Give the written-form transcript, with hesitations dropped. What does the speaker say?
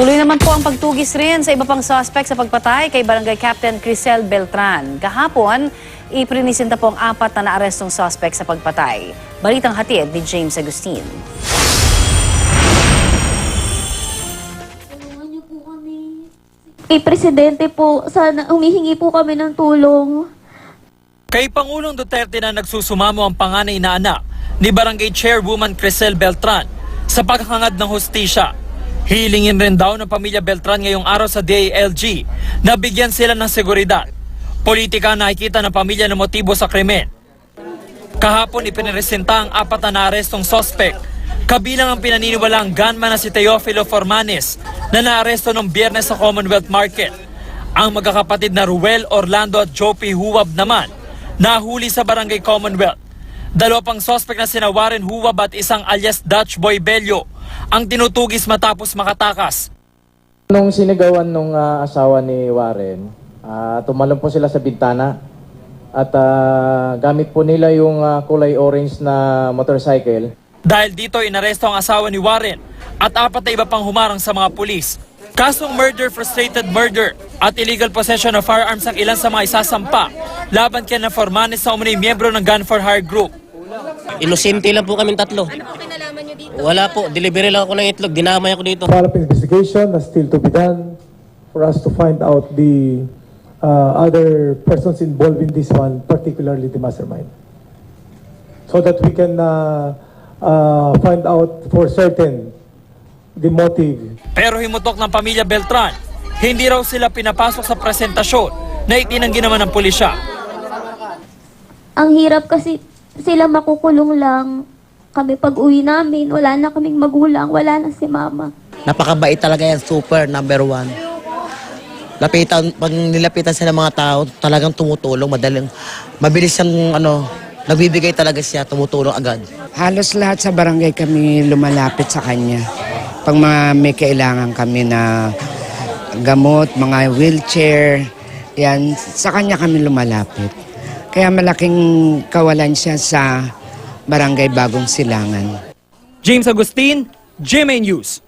Tuloy naman po ang pagtugis rin sa iba pang suspect sa pagpatay kay Barangay Captain Crisel Beltran. Kahapon, iprinisinta po ang 4 na naarestong suspect sa pagpatay. Balitang hatid ni James Agustin. Kay Presidente po, sana humihingi po kami ng tulong. Kay Pangulong Duterte na nagsusumamo ang panganay na anak ni Barangay Chairwoman Crisel Beltran sa paghangad ng hustisya. Hilingin rin daw ng pamilya Beltran ngayong araw sa DILG na bigyan sila ng seguridad. Politika ang nakikita ng pamilya na motibo sa krimen. Kahapon ipiniresenta ang 4 na naarestong suspect, kabilang ang pinaniniwalang gunman na si Teofilo Formanes na naaresto noong Biyernes sa Commonwealth Market. Ang magkakapatid na Ruel Orlando at Jopi Huwab naman nahuli sa Barangay Commonwealth. 2 pang suspect na sina Warren Huwab at isang alias Dutch Boy Bello ang tinutugis matapos makatakas. Nung sinigawan nung asawa ni Warren, tumalon po sila sa bintana at gamit po nila yung kulay orange na motorcycle. Dahil dito inaresto ang asawa ni Warren at 4 na iba pang humarang sa mga pulis. Kasong murder, frustrated murder at illegal possession of firearms ang ilan sa mga isasampa laban kay na Formanes na umunoy miyembro ng Gun for Hire Group. Inosente lang po kami 3. Ano po kinalaman nyo dito? Wala po, delivery lang ako ng itlog, dinamay ako dito. Follow-up investigation is still to be done for us to find out the other persons involved in this one, particularly the mastermind. So that we can find out for certain the motive. Pero himutok ng pamilya Beltran, hindi raw sila pinapasok sa presentasyon na itinanggi naman ng pulisya. Ang hirap kasi sila makukulong lang. Kami pag uwi namin, wala na kaming magulang, wala na si mama. Napakabait talaga yan, super number 1. Pag nilapitan siya ng mga tao, talagang tumutulong, mabilis siyang nagbibigay talaga siya, tumutulong agad. Halos lahat sa barangay kami lumalapit sa kanya. Pag may kailangan kami na gamot, mga wheelchair, yan, sa kanya kami lumalapit. Kaya malaking kawalan siya sa Barangay Bagong Silangan. James Agustin, GMA News.